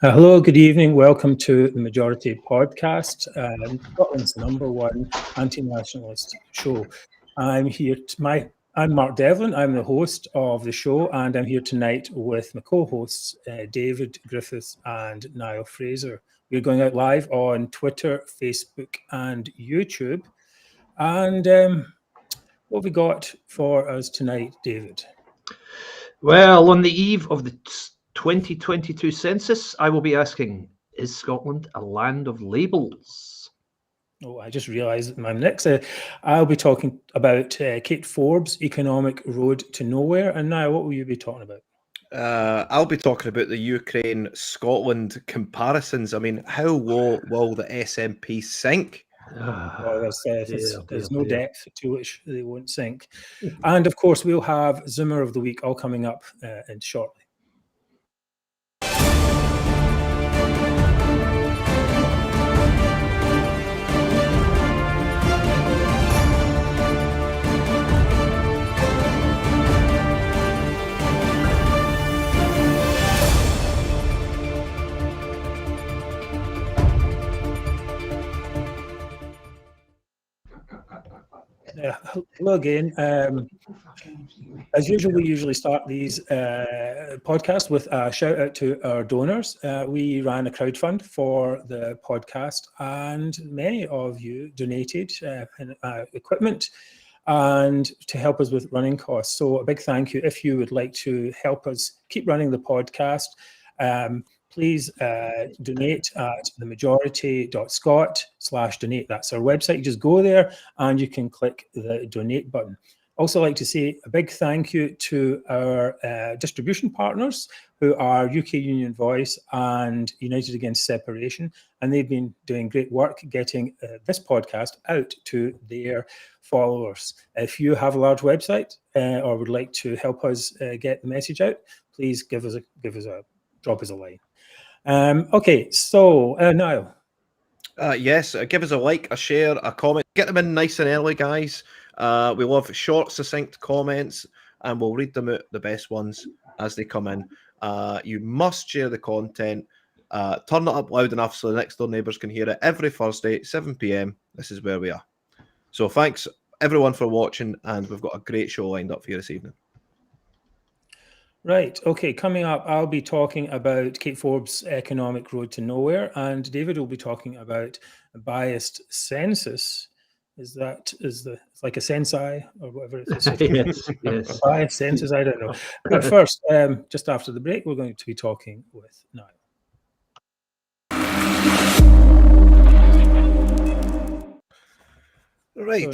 Hello, good evening. Welcome to the Majority Podcast, Scotland's #1 anti-nationalist show. I'm Mark Devlin. I'm the host of the show, and I'm here tonight with my co-hosts David Griffiths and Niall Fraser. We're going out live on Twitter, Facebook, and YouTube. And what have we got for us tonight, David? Well, on the eve of the 2022 census, I will be asking, is Scotland a land of labels? Oh, I just realised I'm next. I'll be talking about Kate Forbes' Economic Road to Nowhere. And now, what will you be talking about? I'll be talking about the Ukraine-Scotland comparisons. I mean, how low will the SNP sink? Well, there's no depth to which they won't sink. And of course, we'll have Zoomer of the Week all coming up in shortly. Hello again. As usual, we usually start these podcasts with a shout out to our donors. We ran a crowdfund for the podcast, and many of you donated equipment and to help us with running costs. So a big thank you. If you would like to help us keep running the podcast, please donate at themajority.scot/donate. That's our website. You just go there and you can click the donate button. Also like to say a big thank you to our distribution partners who are UK Union Voice and United Against Separation. And they've been doing great work getting this podcast out to their followers. If you have a large website or would like to help us get the message out, please drop us a line. Okay, so Niall. Yes, give us a like, a share, a comment. Get them in nice and early, guys. We love short, succinct comments, and we'll read them out, the best ones, as they come in. You must share the content. Turn it up loud enough so the next door neighbours can hear it every Thursday, 7 p.m. This is where we are. So thanks, everyone, for watching, and we've got a great show lined up for you this evening. Right. Okay. Coming up, I'll be talking about Kate Forbes' Economic Road to Nowhere, and David will be talking about a biased census. It's like a censi or whatever it is? Yes. Biased census. I don't know. But first, just after the break, we're going to be talking with Niall. Right.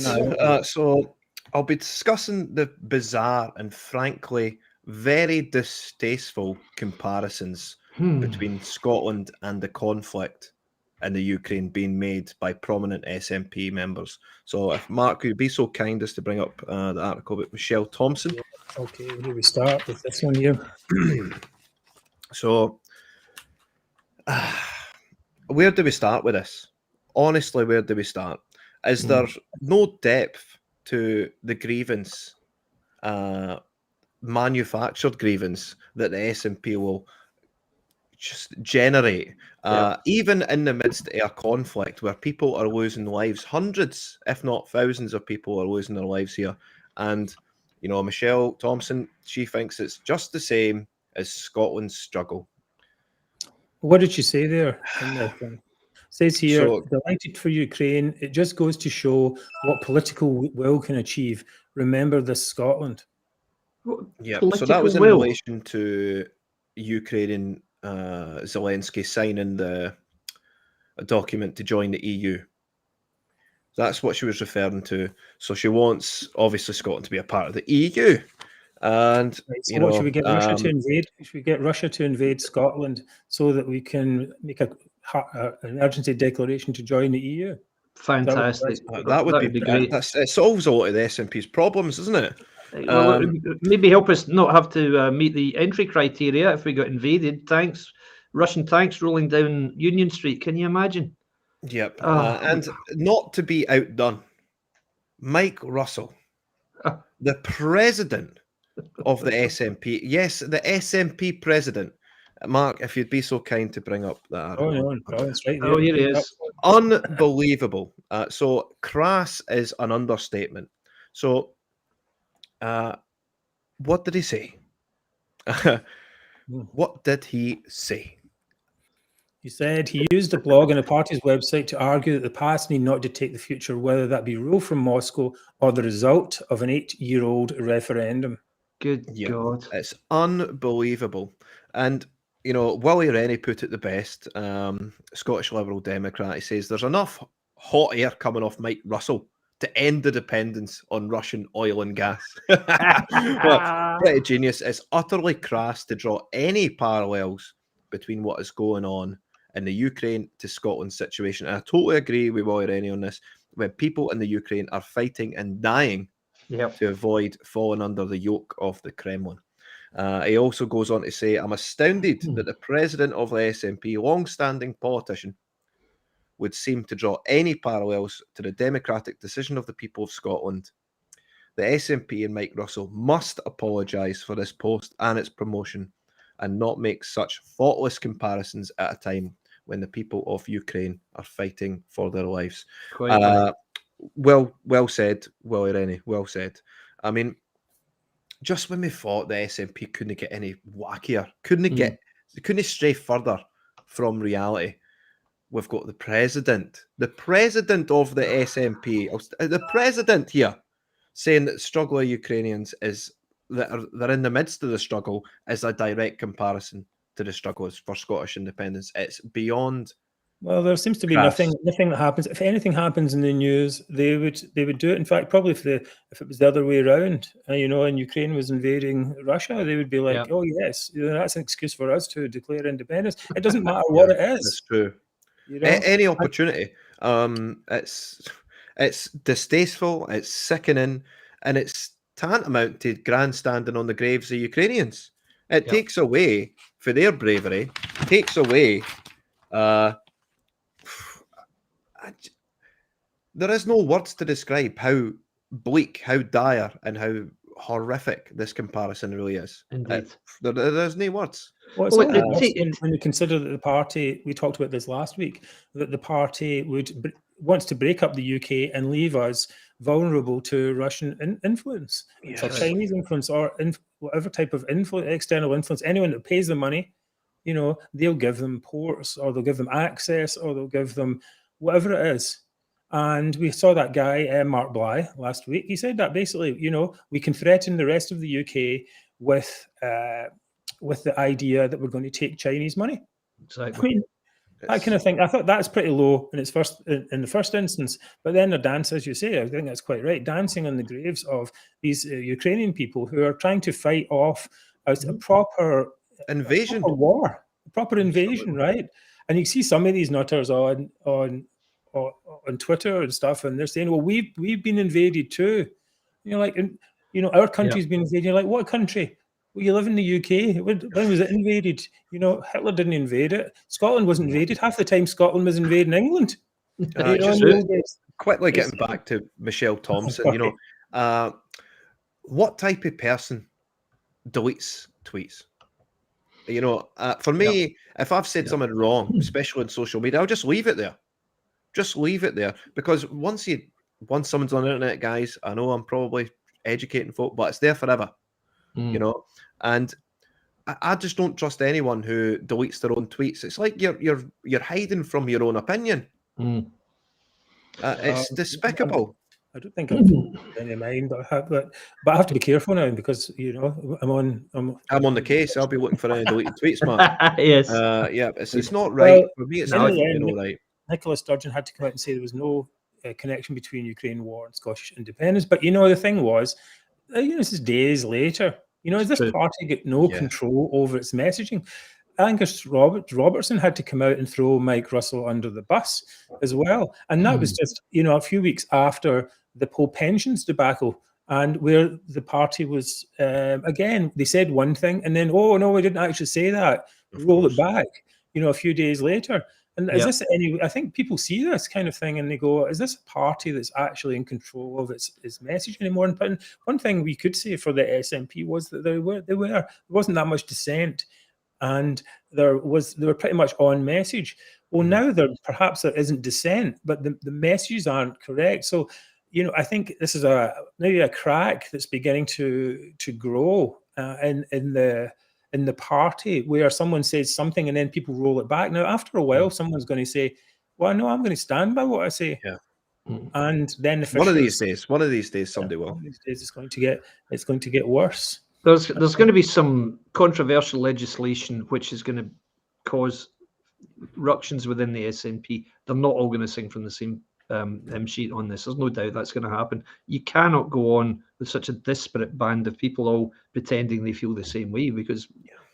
So I'll be discussing the bizarre and frankly very distasteful comparisons between Scotland and the conflict in the Ukraine being made by prominent SNP members. So if Mark, could you be so kind as to bring up the article about Michelle Thompson? Okay, here we start with this one here. So where do we start with this? Honestly, where do we start? Is there no depth to the grievance, manufactured grievance that the SNP will just generate, even in the midst of a conflict where people are losing lives, hundreds, if not thousands of people are losing their lives here. And, you know, Michelle Thompson, she thinks it's just the same as Scotland's struggle. What did she say there? Says here, delighted for Ukraine. It just goes to show what political will can achieve. Remember this, Scotland. Yeah, so that was in relation to Ukrainian Zelensky signing a document to join the EU. That's what she was referring to. So she wants, obviously, Scotland to be a part of the EU. And so should we get Russia to invade? Should we get Russia to invade Scotland so that we can make an emergency declaration to join the EU? Fantastic. That would be great. It solves a lot of the SNP's problems, doesn't it? Well, maybe help us not have to meet the entry criteria if we got invaded. Russian tanks rolling down Union Street. Can you imagine? Yep. And not to be outdone, Mike Russell, the president of the SNP. Yes, the SNP president Mark, if you'd be so kind to bring up that Oh, article. no, it's right there. Oh, here he is. Unbelievable. So crass is an understatement. So what did he say? What did he say? He said he used a blog on the party's website to argue that the past need not dictate the future, whether that be rule from Moscow or the result of an 8-year-old referendum. Good God. It's unbelievable. And, you know, Willie Rennie put it the best, Scottish Liberal Democrat. He says there's enough hot air coming off Mike Russell to end the dependence on Russian oil and gas. Well, pretty genius. It's utterly crass to draw any parallels between what is going on in the Ukraine to Scotland situation. And I totally agree with Willie Rennie on this. When people in the Ukraine are fighting and dying to avoid falling under the yoke of the Kremlin. He also goes on to say, I'm astounded that the president of the SNP, long-standing politician, would seem to draw any parallels to the democratic decision of the people of Scotland. The SNP and Mike Russell must apologise for this post and its promotion and not make such thoughtless comparisons at a time when the people of Ukraine are fighting for their lives. Well said, Willie Rennie, well said. I mean, just when we thought the SNP couldn't get any wackier, couldn't stray further from reality, we've got the president of the SNP, the president here, saying that the struggle of Ukrainians is that they're in the midst of the struggle is a direct comparison to the struggles for Scottish independence. It's beyond. Well, there seems to be nothing that happens. If anything happens in the news, they would do it. In fact, probably if it was the other way around, you know, and Ukraine was invading Russia, they would be like, "Oh yes, that's an excuse for us to declare independence." It doesn't matter what it is. That's true. You know? Any opportunity. It's distasteful. It's sickening, and it's tantamount to grandstanding on the graves of Ukrainians. It takes away for their bravery. Takes away. There is no words to describe how bleak, how dire, and how horrific this comparison really is. Indeed. There's no words. Well, it's only when you consider that the party, we talked about this last week, that the party wants to break up the UK and leave us vulnerable to Russian influence, or Chinese influence, or whatever type of influence, external influence. Anyone that pays them money, you know, they'll give them ports, or they'll give them access, or they'll give them whatever it is. And we saw that guy, Mark Bly, last week. He said that basically, you know, we can threaten the rest of the UK with the idea that we're going to take Chinese money. Exactly. I mean, that kind of thing. I thought that's pretty low in the first instance. But then the dance, as you say, I think that's quite right, dancing on the graves of these Ukrainian people who are trying to fight off a proper invasion, a war, a proper invasion, right? And you see some of these nutters on Twitter and stuff, and they're saying, "Well, we've been invaded too." You know, like, you know, our country's been invaded. You're like, what country? Well, you live in the UK. When was it invaded? You know, Hitler didn't invade it. Scotland was invaded. Half the time, Scotland was invading England. Quickly getting back to Michelle Thompson, you know, what type of person deletes tweets? You know, for me, if I've said something wrong, especially on social media, I'll just leave it there. Just leave it there, because once someone's on the internet, guys, I know I'm probably educating folk, but it's there forever, you know. And I just don't trust anyone who deletes their own tweets. It's like you're hiding from your own opinion. It's despicable. I don't think I've any mind, but I have to be careful now, because you know I'm on the case. I'll be looking for any deleted tweets, man. Yes. It's not right. Well, for me, it's definitely not right. Nicola Sturgeon had to come out and say there was no connection between Ukraine war and Scottish independence. But you know, the thing was, you know, this is days later. You know, this party get no control over its messaging. Angus Robertson had to come out and throw Mike Russell under the bus as well. And that was just, you know, a few weeks after the Poll pensions debacle, and where the party was, again, they said one thing and then, oh, no, we didn't actually say that. Roll it back, you know, a few days later. And is this I think people see this kind of thing and they go, is this a party that's actually in control of its message anymore? And one thing we could say for the SNP was that there wasn't that much dissent and they were pretty much on message. Well, now perhaps there isn't dissent, but the messages aren't correct. So, I think this is maybe a crack that's beginning to grow in the party, where someone says something and then people roll it back. Now, after a while, someone's going to say, "Well, no, I'm going to stand by what I say." Yeah. And then one of these days, somebody will. One of these days, it's going to get worse. There's going to be some controversial legislation which is going to cause ructions within the SNP. They're not all going to sing from the same hymn sheet on this. There's no doubt that's going to happen. You cannot go on with such a disparate band of people all pretending they feel the same way, because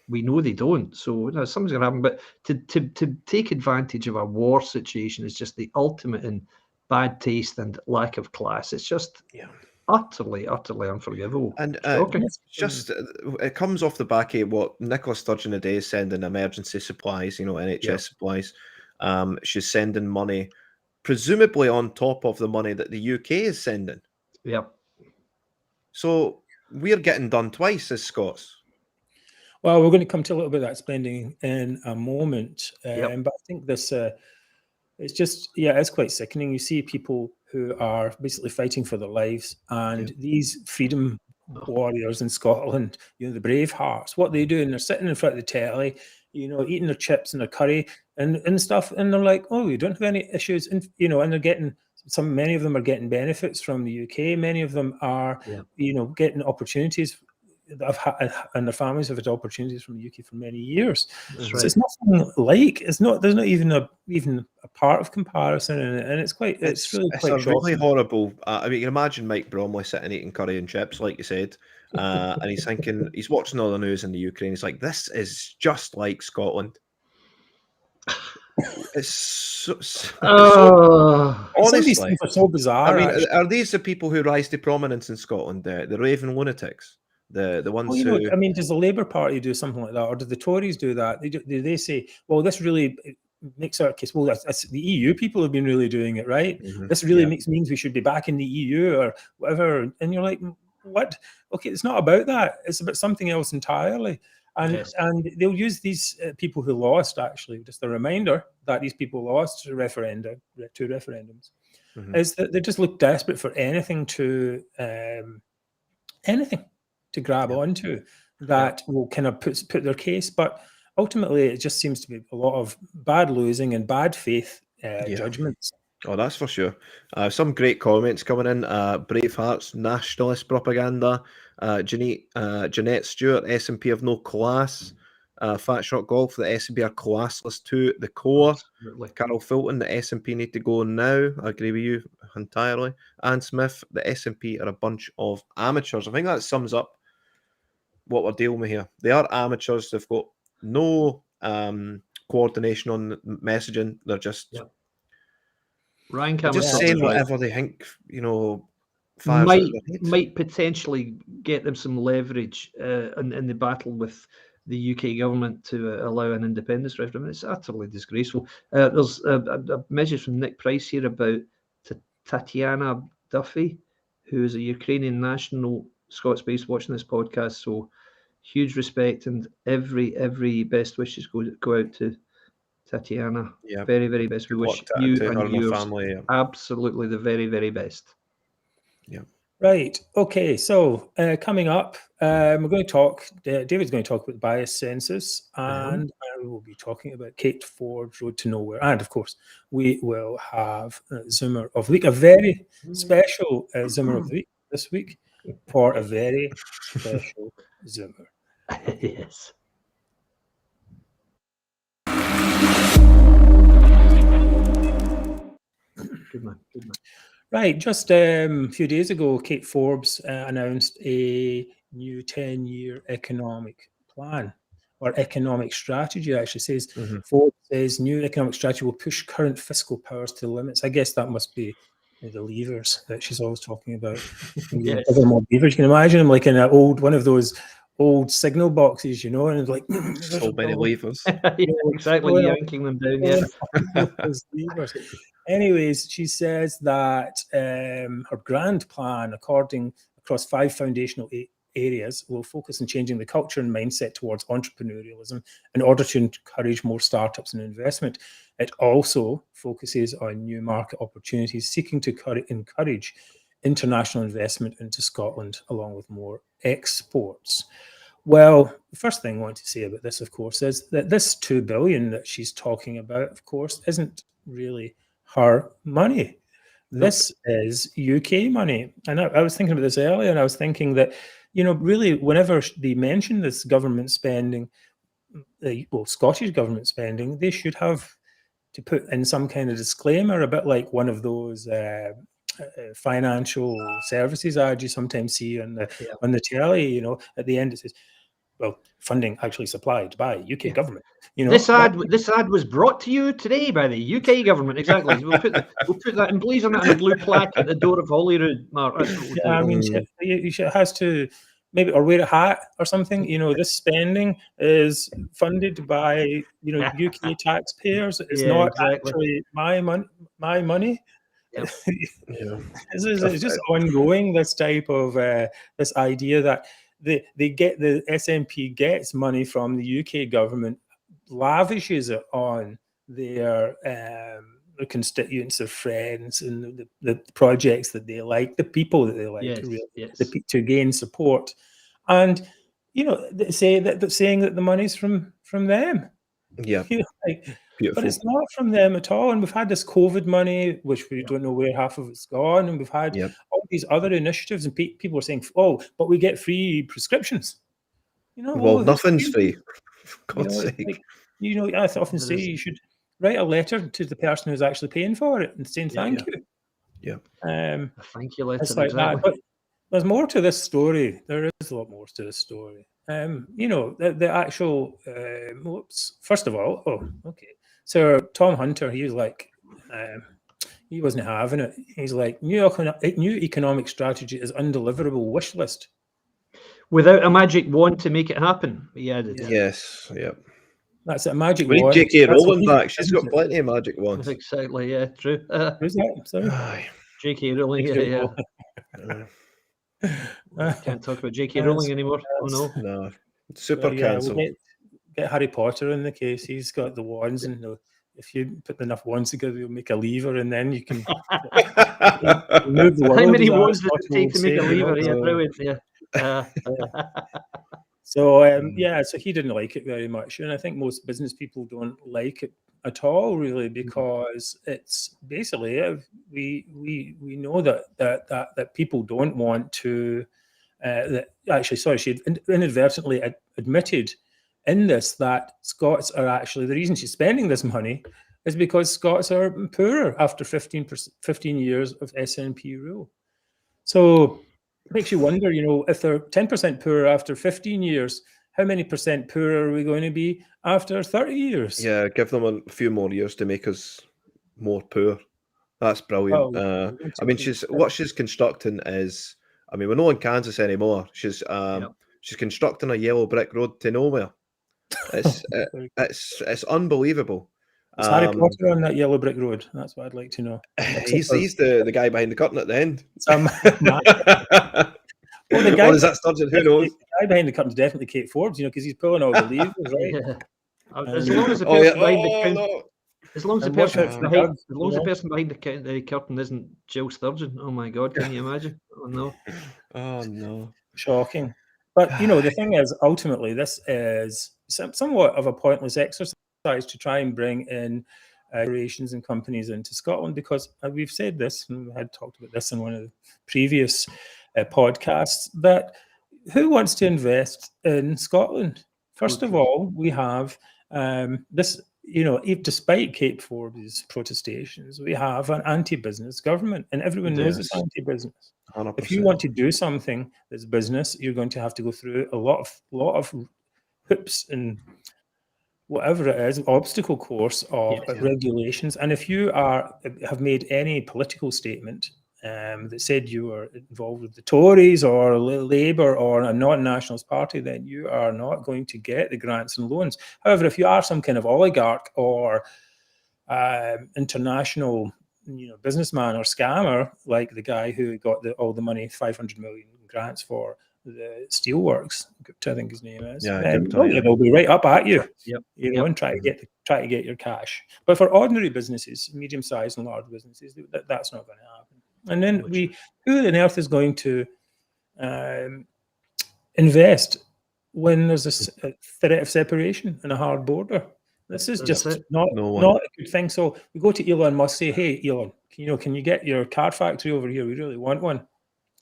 we know they don't. So something's going to happen. But to take advantage of a war situation is just the ultimate in bad taste and lack of class. It's just utterly unforgivable. And it comes off the back of what Nicola Sturgeon today is sending emergency supplies, NHS supplies. She's sending money, presumably on top of the money that the UK is sending. Yep. So we're getting done twice as Scots. Well, we're going to come to a little bit of that spending in a moment. But I think this, it's just, it's quite sickening. You see people who are basically fighting for their lives, and these freedom warriors in Scotland, the brave hearts, what they do, and they're sitting in front of the telly, eating their chips and their curry and stuff, and they're like, "Oh, we don't have any issues," and and they're getting many of them are getting benefits from the UK. Many of them are, getting opportunities. And their families have had opportunities from the UK for many years. That's right. So it's nothing like. There's not even a part of comparison in it, and it's really horrible. I mean, you can imagine Mike Bromley sitting eating curry and chips, like you said, and he's thinking, he's watching all the news in the Ukraine. He's like, "This is just like Scotland." It's honestly, these things are so bizarre. I mean, are these the people who rise to prominence in Scotland? The raving lunatics. The ones who... I mean, does the Labour Party do something like that, or do the Tories do that? Do they say, "Well, this really makes our case"? Well, that's the EU people have been really doing it, right? This really means we should be back in the EU or whatever. And you're like, what? Okay, it's not about that. It's about something else entirely. And they'll use these people who lost. Actually, just a reminder that these people lost to referendums. Is that they just look desperate for anything to grab onto that will kind of put their case. But ultimately, it just seems to be a lot of bad losing and bad faith judgments. Oh, that's for sure. Some great comments coming in. Bravehearts, nationalist propaganda. Jeanette Stewart, SNP have no class. Fat Shot Golf, the SNP are classless too. The core. Absolutely. Carol Fulton, the SNP need to go now. I agree with you entirely. Anne Smith, the SNP are a bunch of amateurs. I think that sums up what we're dealing with here. They are amateurs. They've got no coordination on messaging. They're just saying whatever they think, might potentially get them some leverage in the battle with the UK government to allow an independence referendum. It's utterly disgraceful. There's a message from Nick Price here about Tatiana Duffy, who is a Ukrainian national, Scots-based, watching this podcast. So huge respect and every best wishes go out to Tatiana. Yeah, very, very best. We wish you and your family absolutely the very, very best. Yeah. Right. Okay. So coming up, we're going to talk. David's going to talk about the bias census, and I will be talking about Kate Forbes' Road to Nowhere, and of course, we will have Zoomer of the Week, a very special Zoomer of the Week this week for a very special Zoomer. Yes. Good man. Right, just a few days ago, Kate Forbes announced a new 10-year economic plan, or economic strategy, actually says. Forbes says new economic strategy will push current fiscal powers to the limits. I guess that must be the levers that she's always talking about. Yes. More levers. You can imagine them like in one of those old signal boxes, and it's like so many levers. Exactly, yanking them down. Those levers. Anyways, she says that her grand plan, across 5 foundational areas will focus on changing the culture and mindset towards entrepreneurialism in order to encourage more startups and investment. It also focuses on new market opportunities, seeking to encourage international investment into Scotland, along with more exports. Well, the first thing I want to say about this, of course, is that this 2 billion that she's talking about, of course, isn't really her money. This is UK money. And I was thinking about this earlier, and I was thinking that, really, whenever they mention this government spending, well, Scottish government spending, they should have to put in some kind of disclaimer, a bit like one of those financial services ads you sometimes see on the telly. At the end it says, well, funding actually supplied by UK government. This ad was brought to you today by the UK government. Exactly. We'll put that emblazon it on a blue plaque at the door of Holyrood, Mark. That's what we'll do. I mean, she has to maybe, or wear a hat or something. This spending is funded by UK taxpayers. It's not actually my money. Yep. It's just ongoing, this type of this idea that they get, the SNP gets money from the UK government, lavishes it on their constituents, their friends, and the projects that they like, the people that they like, to gain support, and saying that the money's from them. Yeah. But it's not from them at all. And we've had this COVID money, which we don't know where half of it's gone. And we've had all these other initiatives, and people are saying, "Oh, but we get free prescriptions." Well, nothing's free. For God's sake. I often say you should write a letter to the person who's actually paying for it and saying thank you. Yeah. A thank you letter. It's like that. But there's more to this story. There is a lot more to this story. The actual. First of all, so Tom Hunter, he was like, he wasn't having it. He's like, new economic strategy is undeliverable wish list. Without a magic wand to make it happen. Yeah. Yes. Yep. That's a magic wand. wand. J.K. Rowling back. She's got plenty of magic wands. Exactly. Yeah. True. Who's that? Sorry. J.K. Rowling. Can't talk about J.K. Rowling anymore. Oh no. Super cancelled. We'll get Harry Potter in the case. He's got the wands, and if you put enough wands together, you'll make a lever, and then you can move the world. How many wands does it take to make a lever? Yeah, brilliant. Yeah. So he didn't like it very much, and I think most business people don't like it at all, really, because it's basically we know that people don't want to. She inadvertently admitted in this that Scots are actually, the reason she's spending this money is because Scots are poorer after 15 years of SNP rule. So it makes you wonder, if they're 10% poorer after 15 years, how many percent poorer are we going to be after 30 years? Yeah, give them a few more years to make us more poor. That's brilliant. I mean, what she's constructing is, I mean, we're not in Kansas anymore. She's constructing a yellow brick road to nowhere. It's unbelievable. Is Harry Potter on that yellow brick road? That's what I'd like to know. He's the guy behind the curtain at the end. The guy, or is that Sturgeon? Who knows? The guy behind the curtain is definitely Kate Forbes, because he's pulling all the levers, right? As long as the person behind the curtain, as long as the person behind the curtain isn't Jill Sturgeon, oh my God, can you imagine? Oh no, shocking. But the thing is, ultimately, this is somewhat of a pointless exercise to try and bring in corporations and companies into Scotland, because we've said this, and we had talked about this in one of the previous podcasts, that who wants to invest in Scotland? First of all, we have this, despite Kate Forbes' protestations, we have an anti-business government, and everyone knows it's anti-business. 100%. If you want to do something that's business, you're going to have to go through a lot of hoops and whatever it is, obstacle course of regulations. And if you have made any political statement that said you were involved with the Tories or Labour or a non-nationalist party, then you are not going to get the grants and loans. However, if you are some kind of oligarch or international businessman or scammer, like the guy who got all the money, 500 million grants for the steelworks. Gupta, I think his name is. Yeah, Gupta, yeah, they'll be right up at you. Yep. And try to get your cash. But for ordinary businesses, medium-sized and large businesses, that's not going to happen. And then who on earth is going to invest when there's a threat of separation and a hard border? This is just not a good thing. So we go to Elon Musk, say, hey, Elon, can you get your car factory over here? We really want one.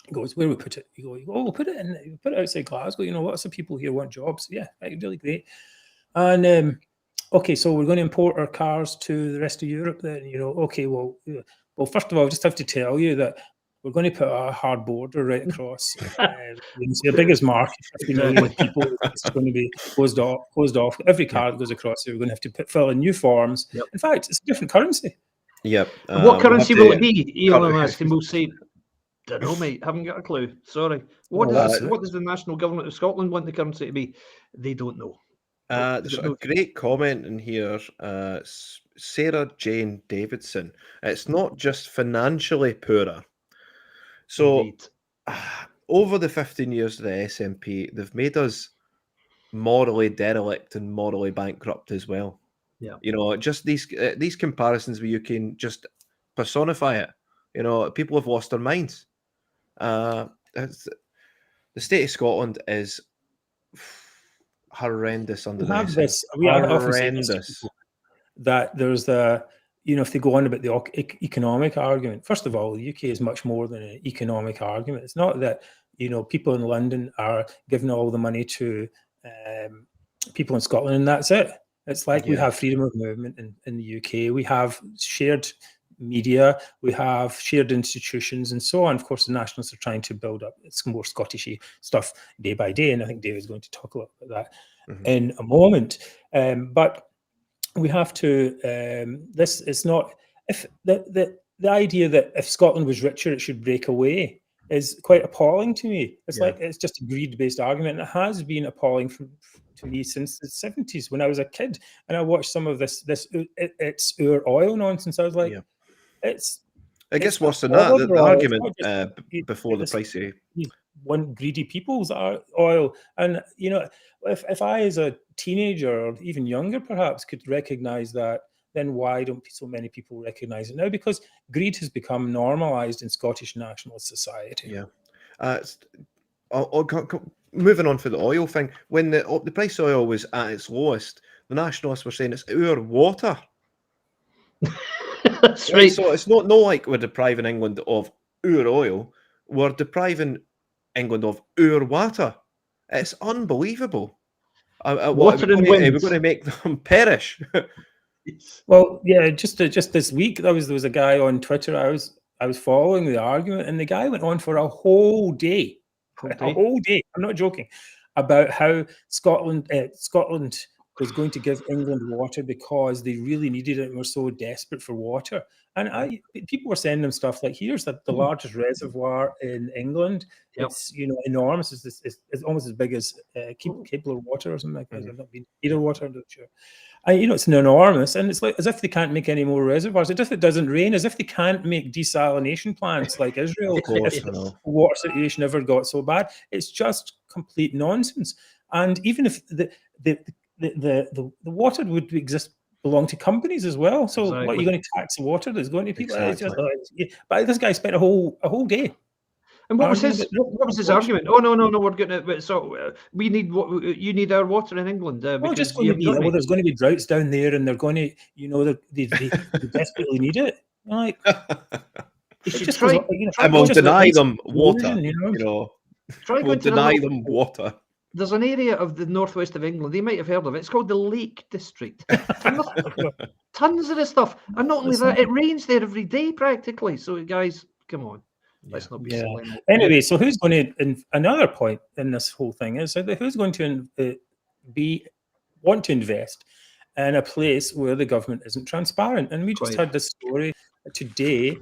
He goes, where do we put it? You go, oh, we'll put it outside Glasgow. Lots of people here want jobs. Yeah, really great. And okay, so we're going to import our cars to the rest of Europe then. Okay, well, first of all, I just have to tell you that we're going to put a hard border right across. The biggest market, 50 million people, it's going to be closed off. Every car that goes across here, we're going to have to fill in new forms. Yep. In fact, it's a different currency. Yep. What currency will it be? Elon Musk, and we'll say, don't know, mate. Haven't got a clue. Sorry. What does the national government of Scotland want the currency to be? They don't know. There's a great comment in here, Sarah Jane Davidson. It's not just financially poorer. So over the 15 years of the SNP, they've made us morally derelict and morally bankrupt as well. Yeah. Just these comparisons where you can just personify it. People have lost their minds. The state of Scotland is horrendous under this. We often say this, that there's if they go on about the economic argument, first of all, the UK is much more than an economic argument. It's not that people in London are giving all the money to people in Scotland and that's it. It's like we have freedom of movement in the UK. We have shared media, we have shared institutions and so on. Of course, the Nationalists are trying to build up some more Scottishy stuff day by day, and I think David's going to talk a lot about that in a moment. But we have to, this is not, if the idea that if Scotland was richer, it should break away is quite appalling to me. It's like, it's just a greed-based argument. And it has been appalling to me since the 70s when I was a kid. And I watched some of this it's our oil nonsense. I was like, it gets worse than that. The argument before the price of one greedy people's oil. And, if I, as a teenager or even younger, perhaps, could recognize that, then why don't so many people recognize it now? Because greed has become normalized in Scottish nationalist society. Yeah. Moving on for the oil thing, when the price of oil was at its lowest, the nationalists were saying it's our water. That's right. So it's not like we're depriving England of our oil. We're depriving England of our water. It's unbelievable. Water and we're going to make them perish. Well, yeah, just this week there was a guy on Twitter. I was following the argument, and the guy went on for a whole day. A whole day. I'm not joking about how Scotland was going to give England water because they really needed it and were so desperate for water. And people were sending them stuff like, here's the largest reservoir in England. It's enormous. It's almost as big as Kepler water or something like that. I've not been either water, I'm not sure. It's enormous, and it's like as if they can't make any more reservoirs. As if it doesn't rain, as if they can't make desalination plants like Israel. If the water situation ever got so bad, it's just complete nonsense. And even if the water would belong to companies as well. So what are you going to tax the water that's going to people? But this guy spent a whole day. And what was his argument? Oh no, we're going to. So we need you need our water in England. There's going to be droughts down there, and they're going to, they desperately need it. Like, and we'll deny them water. We'll deny them water. There's an area of the northwest of England, they might have heard of it. It's called the Lake District. Tons of this stuff. And not only that, it rains there every day practically. So, guys, come on. Let's not be silly. Anyway, so who's going to, and another point in this whole thing is that who's going to want to invest in a place where the government isn't transparent? And we just had this story today,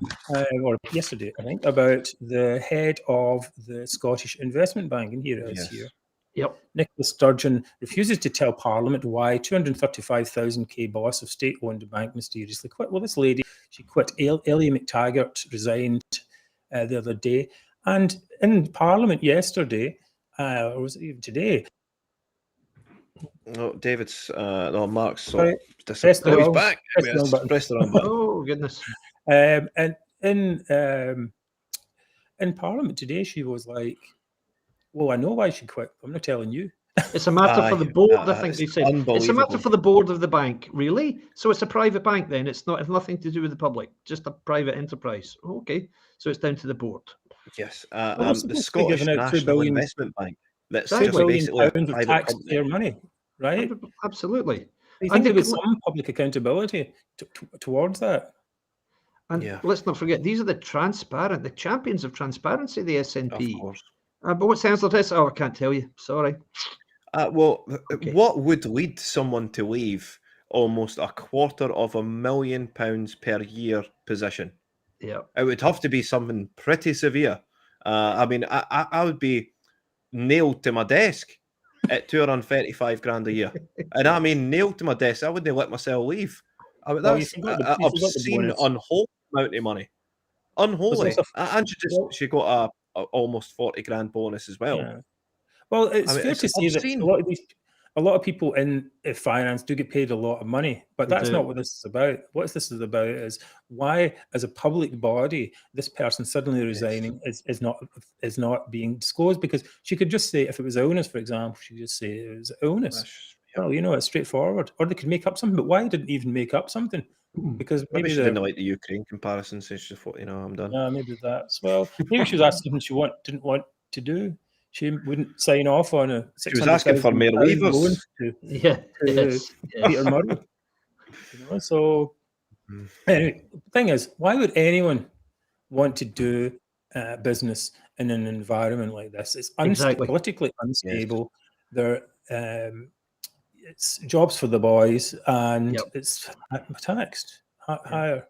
or yesterday, I think, about the head of the Scottish Investment Bank. And here it is here. Yep. Nicola Sturgeon refuses to tell Parliament why 235,000k boss of state-owned bank mysteriously quit. Well, this lady, she quit. Ellie McTaggart resigned the other day. And in Parliament yesterday, or was it even today? No, David's no, Mark's Sorry, disappeared. Oh, he's back. press the wrong button. Press the wrong button. Oh goodness. And in Parliament today, she was like, "Well, I know why she quit. I'm not telling you." It's a matter for the board, I think they said. It's a matter unbelievable. for the board of the bank, really? So it's a private bank then? It's nothing to do with the public, just a private enterprise. Okay, so it's down to the board. Yes, Well, the Scottish National Investment Bank. That's Exactly. just £2 basically a billion of private company. taxpayer money, right? Absolutely. You think there was some public accountability towards that? And Yeah. let's not forget, these are the champions of transparency, the SNP. Of course. But what sounds like this? Oh, I can't tell you. Sorry. Well, Okay. what would lead someone to leave almost £250,000 per year position? Yeah. It would have to be something pretty severe. I mean, I would be nailed to my desk at 235 grand a year. And I mean, nailed to my desk. I wouldn't let myself leave. I mean, Well, that's an obscene, unholy amount of money. Unholy. And she got a almost 40 grand bonus as well. Yeah. Well, it's fair to say that a lot of people in finance do get paid a lot of money, but that's not what this is about. What this is about is why, as a public body, this person suddenly resigning is not being disclosed, because she could just say, if it was illness, for example, she could just say it was illness. Well, it's straightforward. Or they could make up something, but why didn't even make up something? Because maybe she didn't like the Ukraine comparison, so she just thought, I'm done. Maybe that's maybe she was asking something she didn't want to do. She wouldn't sign off on a. She was asking for more leavers. Peter Murray. So anyway, the thing is, why would anyone want to do business in an environment like this? It's politically unstable. Yes. It's jobs for the boys, and it's taxed higher.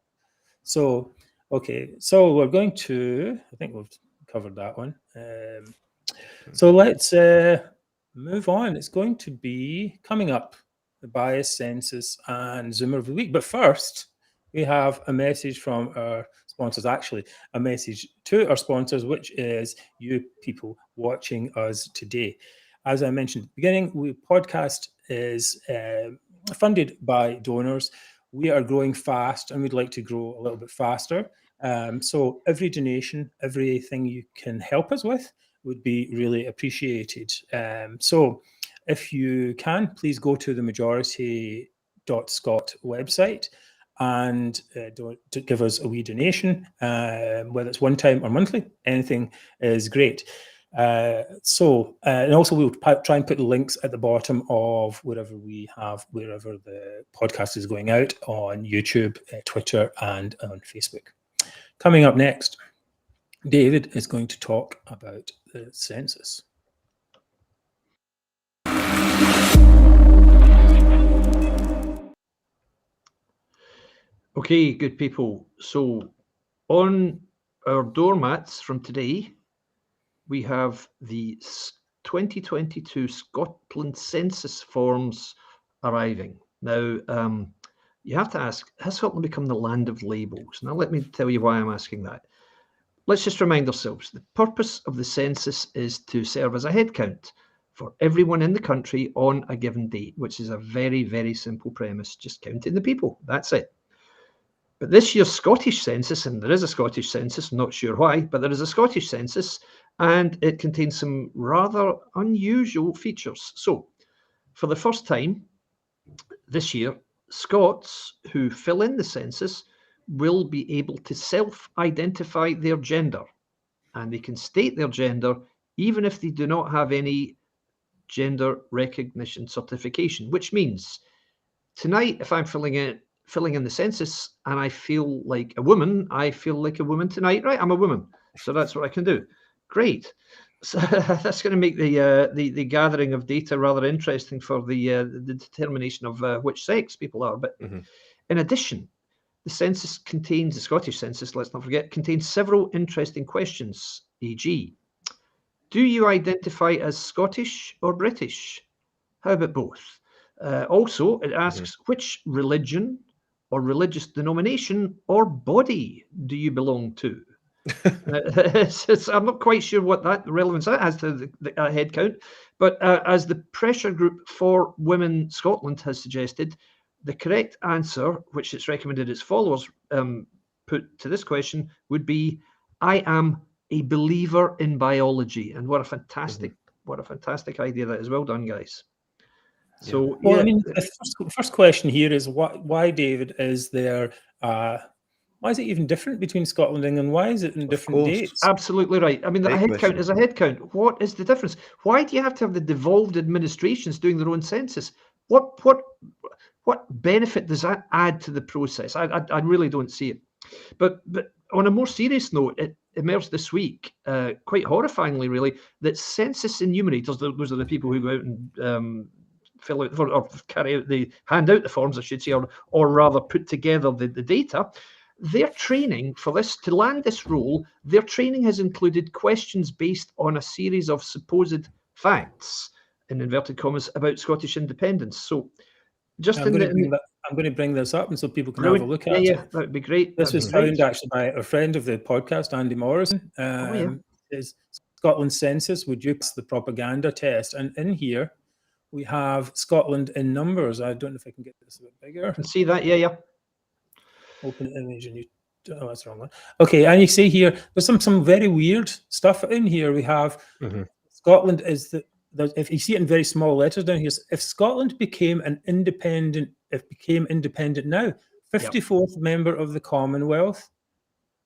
So so we're going to. I think we've covered that one. So let's move on. It's going to be coming up, the bias census and Zoomer of the week. But first, we have a message from our sponsors, actually a message to our sponsors, which is you people watching us today. As I mentioned at the beginning, podcast is funded by donors. We are growing fast and we'd like to grow a little bit faster. So every donation, everything you can help us with would be really appreciated. So if you can, please go to the majority.scot website and to give us a wee donation, whether it's one time or monthly, anything is great. And also we'll try and put the links at the bottom of wherever the podcast is going out, on YouTube, Twitter, and on Facebook. Coming up next, David is going to talk about the census. Okay, good people. So on our doormats from today, we have the 2022 Scotland census forms arriving. Now, you have to ask, has Scotland become the land of labels? Now, let me tell you why I'm asking that. Let's just remind ourselves, the purpose of the census is to serve as a head count for everyone in the country on a given date, which is a very, very simple premise, just counting the people, that's it. But this year's Scottish census, and there is a Scottish census, I'm not sure why, but there is a Scottish census, and it contains some rather unusual features. So, for the first time this year, Scots who fill in the census will be able to self-identify their gender, and they can state their gender even if they do not have any gender recognition certification, which means tonight, if I'm filling in the census and I feel like a woman, I feel like a woman tonight, right? I'm a woman, so that's what I can do. Great. So that's going to make the gathering of data rather interesting for the determination of which sex people are. But in addition, the Scottish census, let's not forget, contains several interesting questions, e.g., do you identify as Scottish or British? How about both? Also, it asks which religion or religious denomination or body do you belong to? I'm not quite sure what that relevance that has to the head count, but as the pressure group for Women Scotland has suggested, the correct answer, which it's recommended its followers put to this question, would be, I am a believer in biology. And what a fantastic, what a fantastic idea that is. Well done, guys. So, well, yeah. I mean, the first question here is why, David, is there? Why is it even different between Scotland and England? Why is it in different dates? Absolutely right. I mean, a head count is a head count. What is the difference? Why do you have to have the devolved administrations doing their own census? What benefit does that add to the process? I really don't see it. But on a more serious note, it emerged this week, quite horrifyingly, really, that census enumerators, those are the people who go out and fill out or carry out hand out the forms, I should say, or rather put together the data. Their training for this, to land this role, their training has included questions based on a series of supposed facts, in inverted commas, about Scottish independence. So, just I'm going to bring this up, and so people can have a look at it. Yeah, that would be great. This was found actually by a friend of the podcast, Andy Morrison. Is Scotland census would use the propaganda test, and in here we have Scotland in numbers. I don't know if I can get this a bit bigger. I can see that. Yeah. Open image, and oh, that's the wrong one. Okay, and you see here there's some very weird stuff in here. We have Scotland is if you see it in very small letters down here, if Scotland became independent now, 54th member of the Commonwealth,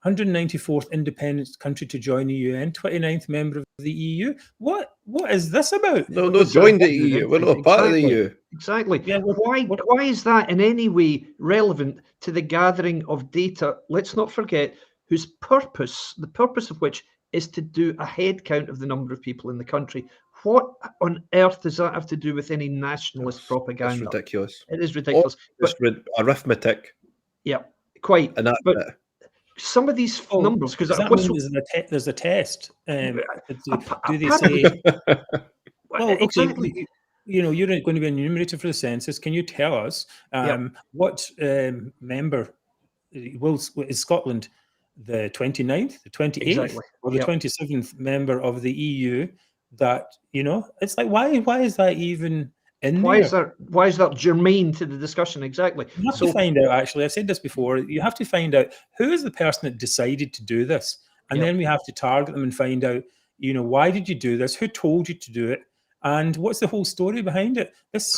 194th independent country to join the UN, 29th member of the EU. What is this about? No, joined the EU. We're not part of the EU. Exactly. Yeah, why is that in any way relevant to the gathering of data? Let's not forget the purpose of which is to do a head count of the number of people in the country. What on earth does that have to do with any nationalist propaganda? It's ridiculous. It is ridiculous. It's arithmetic. Yeah, quite. And that's some of these numbers, because there's a test. Do they say? Well, exactly. You're going to be enumerated for the census. Can you tell us what member is Scotland? The 29th, the 28th, or the 27th member of the EU? That it's like why is that even in there? Why is that germane to the discussion? Exactly. You have to find out. Actually, I've said this before. You have to find out who is the person that decided to do this, and then we have to target them and find out. Why did you do this? Who told you to do it? And what's the whole story behind it? This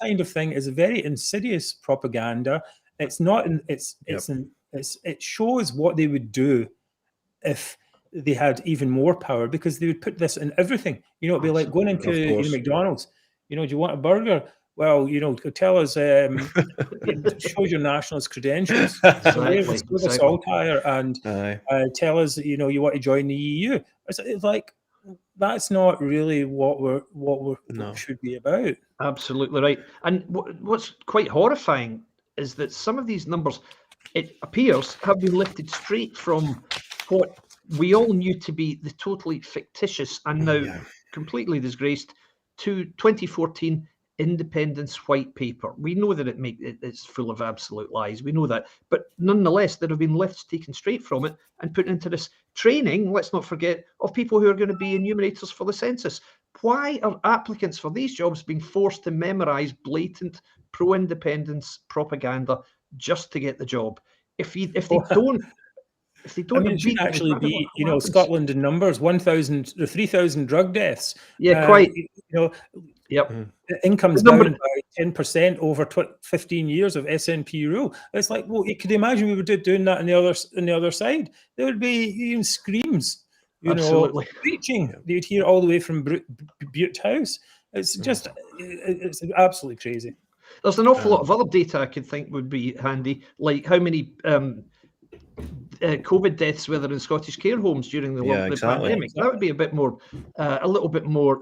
kind of thing is a very insidious propaganda. It's not. It shows what they would do if they had even more power, because they would put this in everything. It'd be like going into McDonald's. Do you want a burger? Well, tell us, show your nationalist credentials. Let's go to Saltire and tell us, you want to join the EU. It's like that's not really what should be about. Absolutely right. And what's quite horrifying is that some of these numbers, it appears, have been lifted straight from what we all knew to be the totally fictitious and now completely disgraced 2014 independence white paper. We know that it's full of absolute lies. We know that. But nonetheless, there have been lifts taken straight from it and put into this training, let's not forget, of people who are going to be enumerators for the census. Why are applicants for these jobs being forced to memorize blatant pro-independence propaganda just to get the job? If they don't, it should actually be, Scotland in numbers, 1,000 or 3,000 drug deaths. Yeah, quite. Income's down by 10% over 15 years of SNP rule. It's like, well, you could imagine we were doing that on the other side. There would be even screams, preaching. You'd hear all the way from Butte House. It's just, it's absolutely crazy. There's an awful lot of other data I could think would be handy, like how many COVID deaths were there in Scottish care homes during the pandemic. That would be a little bit more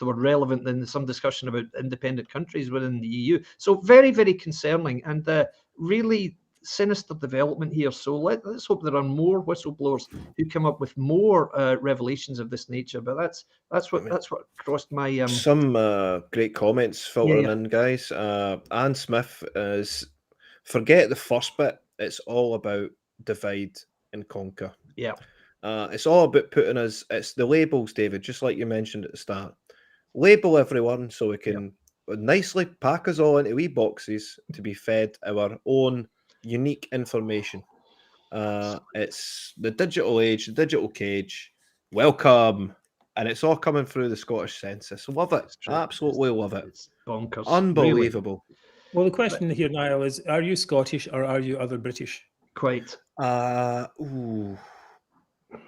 relevant than some discussion about independent countries within the EU. So very, very concerning and really sinister development here. So let's hope there are more whistleblowers who come up with more revelations of this nature. But that's what crossed my some great comments filtering in, guys. Anne Smith is forget the first bit. It's all about divide and conquer. Yeah. It's all about putting us. It's the labels, David, just like you mentioned at the start. Label everyone so we can nicely pack us all into wee boxes to be fed our own unique information. It's the digital age, the digital cage. Welcome. And it's all coming through the Scottish census. Love it. Absolutely love it. It's bonkers. Unbelievable. Really. Well, the question here, Niall, is: are you Scottish or are you other British? Quite. Ooh.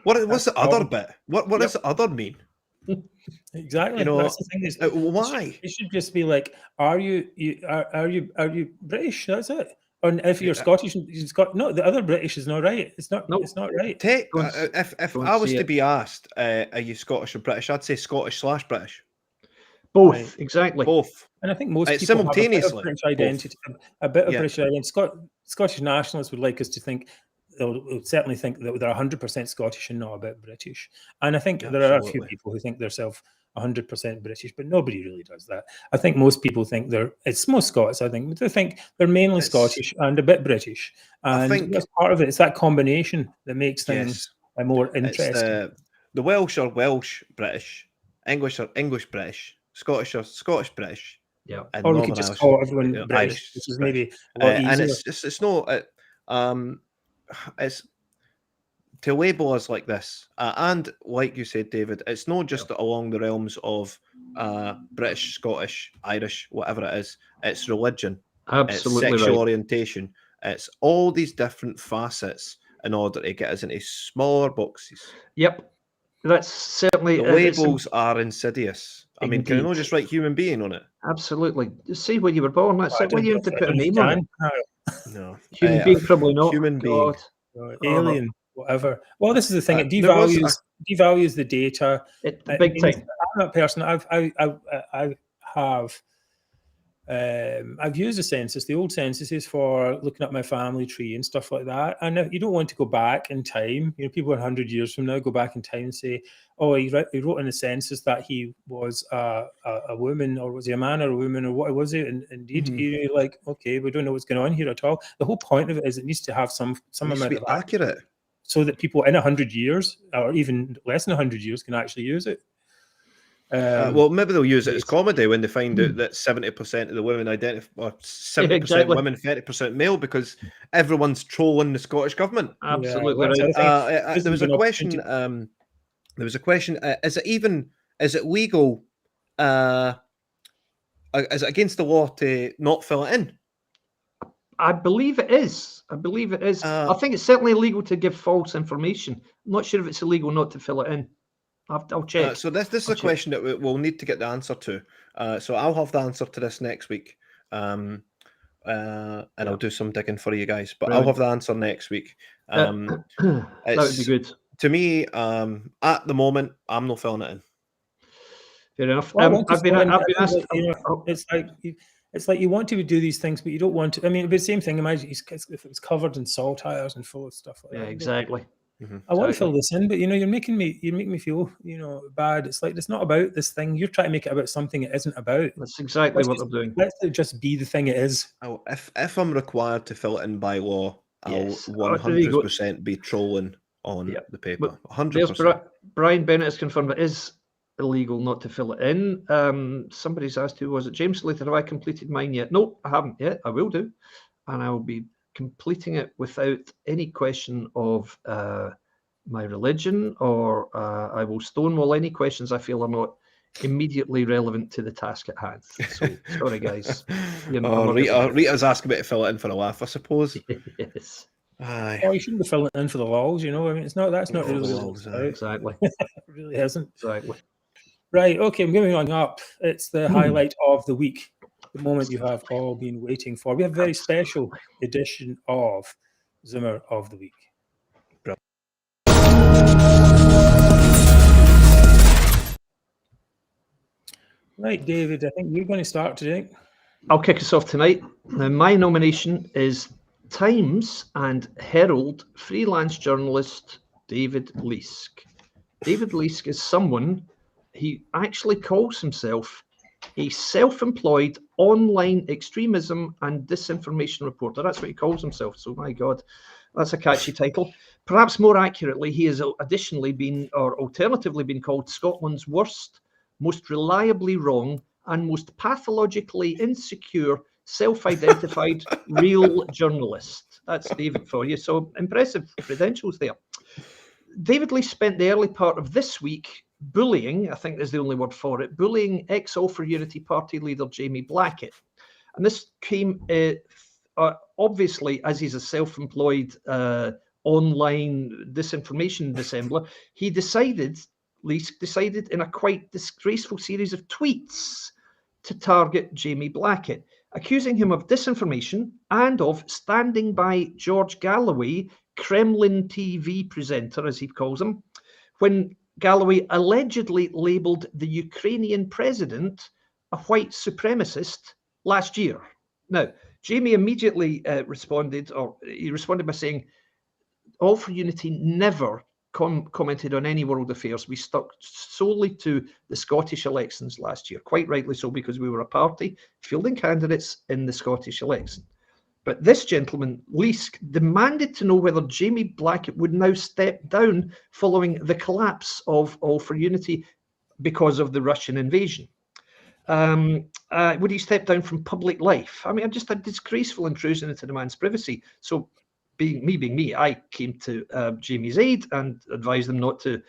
What's the other bit? What does the other mean? Exactly. You know, that's the thing. Is why? It should just be like, are you British? That's it. And if you're Scottish, no, the other British is not right. It's not. Nope. It's not right. If I was to be asked, are you Scottish or British? I'd say Scottish/British. Both, Right. exactly. Both. And I think most people simultaneously. have a bit of British identity. A bit of British identity. Scottish nationalists would like us to think. They'll certainly think that they're 100% Scottish and not a bit British. And I think there are a few people who think themselves 100% British, but nobody really does that. I think most people think it's most Scots, I think, they think they're mainly Scottish and a bit British. And I think that's part of it. It's that combination that makes things more interesting. The Welsh are Welsh British, English are English British, Scottish are Scottish British. Yeah. And or we could just call everyone British, Irish, which is maybe a lot easier. And it's not it's to label us like this, and like you said, David, it's not just along the realms of British, Scottish, Irish, whatever it is. It's religion, absolutely, it's sexual orientation. It's all these different facets in order to get us into smaller boxes. Yep, that's certainly the labels are insidious. I mean, can you not just write human being on it? Absolutely. See where you were born. That's it. When you have to put a name on it. No, human being probably not. Human being, alien, whatever. Well, this is the thing. It devalues the data. Big time. I'm that person. I've used the census, the old censuses, for looking at my family tree and stuff like that. And you don't want to go back in time. You know, people 100 years from now go back in time and say, "Oh, he wrote in the census that he was a woman, or was he a man or a woman, or what was it?" And indeed, you're like, "Okay, we don't know what's going on here at all." The whole point of it is it needs to have some amount of accurate, so that people in 100 years, or even less than 100 years, can actually use it. Well, maybe they'll use it as comedy when they find out that 70% of the women identify, or 70% women, 30% male, because everyone's trolling the Scottish government. Absolutely. There was a question. There was a question. Is it legal? Is it against the law to not fill it in? I believe it is. I think it's certainly illegal to give false information. I'm not sure if it's illegal not to fill it in. I'll check. So this is a question that we'll need to get the answer to. So I'll have the answer to this next week, and I'll do some digging for you guys. But I'll have the answer next week. That would be good. To me, at the moment, I'm not filling it in. Fair enough. Well, I've been asked. It's like you want to do these things, but you don't want to. I mean, it'd be the same thing. Imagine if it was covered in salt tires and full of stuff like that. Yeah, exactly. I want to fill this in, but you're making me feel bad. It's like, it's not about this thing. You're trying to make it about something it isn't about. That's exactly what I'm doing. Let it just be the thing it is. Oh, if I'm required to fill it in by law, I'll 100% be trolling on the paper. 100%. Brian Bennett has confirmed it is illegal not to fill it in. Somebody's asked, who was it? James Slater, have I completed mine yet? No, I haven't yet. I will do, and I will be completing it without any question of my religion, or I will stonewall any questions I feel are not immediately relevant to the task at hand. So sorry, guys. Rita's asking me to fill it in for a laugh, I suppose. Yes. Aye. Oh, you shouldn't be filling it in for the lols, I mean, it's not. That's not really exactly. It really isn't. Exactly. Right. Okay. I'm moving on up. It's the highlight of the week. The moment you have all been waiting for. We have a very special edition of Zimmer of the Week. Right, David, I think you're going to start today. I'll kick us off tonight. Now, my nomination is Times and Herald freelance journalist David Leask. David Leask is someone, he actually calls himself a self-employed online extremism and disinformation reporter. That's what he calls himself. So, my God, that's a catchy title. Perhaps more accurately, he has additionally been, or alternatively been called, Scotland's worst, most reliably wrong, and most pathologically insecure self-identified real journalist. That's David for you. So impressive credentials there. David Leask spent the early part of this week bullying, I think is the only word for it, bullying ex-All for Unity party leader Jamie Blackett. And this came obviously, as he's a self-employed online disinformation dissembler, Leask decided in a quite disgraceful series of tweets to target Jamie Blackett, accusing him of disinformation and of standing by George Galloway, Kremlin TV presenter, as he calls him, when Galloway allegedly labelled the Ukrainian president a white supremacist last year. Now, Jamie immediately responded by saying, All for Unity never commented on any world affairs. We stuck solely to the Scottish elections last year, quite rightly so, because we were a party fielding candidates in the Scottish election. But this gentleman, Leask, demanded to know whether Jamie Blackett would now step down following the collapse of All for Unity because of the Russian invasion. Would he step down from public life? I mean, just a disgraceful intrusion into the man's privacy. So being me, I came to Jamie's aid and advised him not to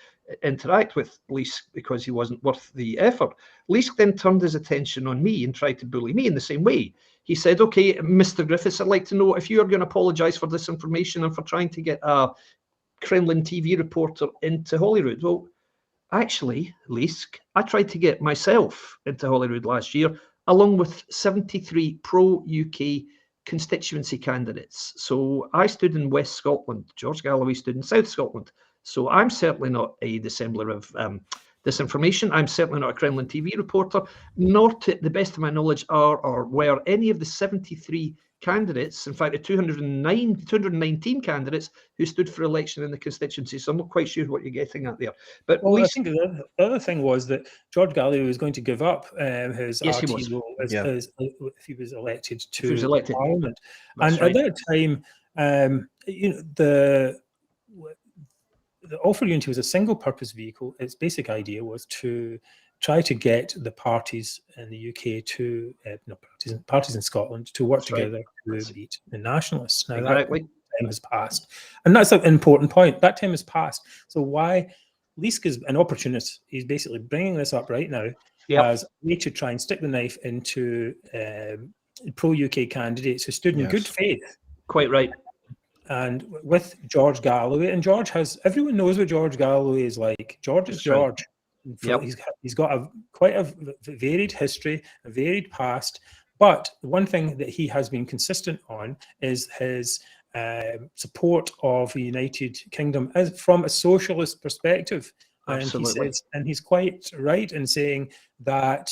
interact with Leask because he wasn't worth the effort. Leask then turned his attention on me and tried to bully me in the same way. He said, okay, Mr. Griffiths, I'd like to know if you are going to apologise for this information and for trying to get a Kremlin TV reporter into Holyrood. Well, actually, Leask, I tried to get myself into Holyrood last year, along with 73 pro-UK constituency candidates. So I stood in West Scotland. George Galloway stood in South Scotland. So I'm certainly not a dissembler of disinformation. I'm certainly not a Kremlin TV reporter, nor to the best of my knowledge are or were any of the 73 candidates, in fact, the 219 candidates who stood for election in the constituency. So I'm not quite sure what you're getting at there. But well, I think the other thing was that George Galloway was going to give up his RT role if he was elected to Parliament. That's and right. At that time, the All for Unity was a single-purpose vehicle. Its basic idea was to try to get the parties in the UK to parties in Scotland to work together to beat the nationalists. Now exactly. That time has passed, and that's an important point. That time has passed. So why Leask is an opportunist? He's basically bringing this up right now as a way to try and stick the knife into pro-UK candidates who stood in good faith. Quite right. And with George Galloway, and everyone knows what George Galloway is like. George is George. Yep. He's got quite a varied history, a varied past. But the one thing that he has been consistent on is his support of the United Kingdom from a socialist perspective. Absolutely. And he's quite right in saying that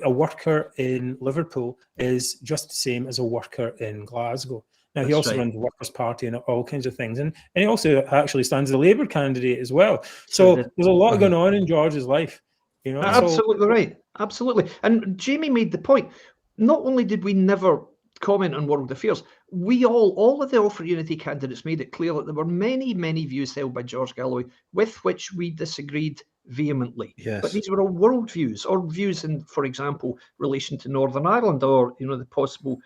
a worker in Liverpool is just the same as a worker in Glasgow. Now, he also runs the Workers' Party and all kinds of things. And he also actually stands as a Labour candidate as well. So there's a lot going on in George's life. Absolutely right. Absolutely. And Jamie made the point. Not only did we never comment on world affairs, all of the All for Unity candidates made it clear that there were many, many views held by George Galloway with which we disagreed vehemently. Yes. But these were all world views, or views in, for example, relation to Northern Ireland, or the possible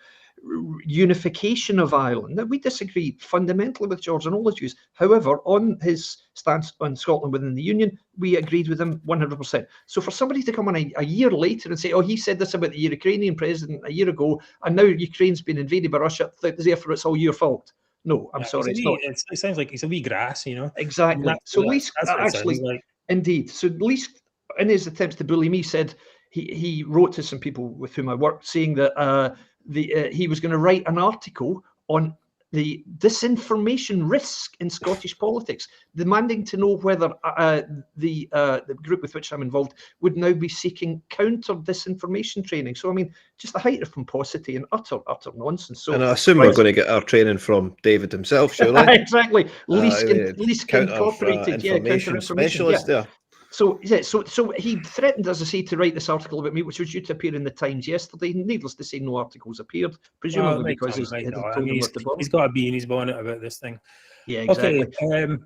unification of Ireland. Now, we disagree fundamentally with George on all his views. However, on his stance on Scotland within the Union, we agreed with him 100%. So for somebody to come on a year later and say, oh, he said this about the Ukrainian president a year ago, and now Ukraine's been invaded by Russia, therefore it's all your fault. No, I'm sorry. It sounds like he's a wee grass, Exactly. So Leask actually, indeed. So Leask, in his attempts to bully me, said he wrote to some people with whom I worked, saying that he was going to write an article on the disinformation risk in Scottish politics, demanding to know whether the group with which I'm involved would now be seeking counter disinformation training. So, I mean, just the height of pomposity and utter nonsense. So, and I assume we're going to get our training from David himself, surely. Exactly. Leask Incorporated, information specialist there. So he threatened, as I say, to write this article about me, which was due to appear in the Times yesterday. Needless to say, no articles appeared, presumably because he had told him what to bother. He's got a bee in his bonnet about this thing. Yeah, exactly. Okay.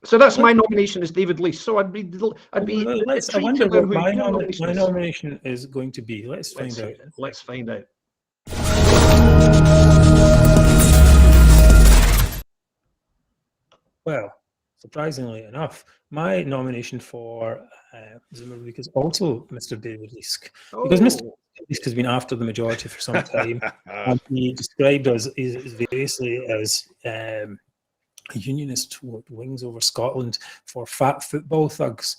So that's my nomination is David Leask. So I'd be. I wonder what my nomination is going to be. Let's find out. Let's find out. Well, surprisingly enough, my nomination for Zimmer Week is also Mr. David Leask, because Mr. Leask has been after the majority for some time, and he described us variously as a unionist with wings over Scotland for fat football thugs,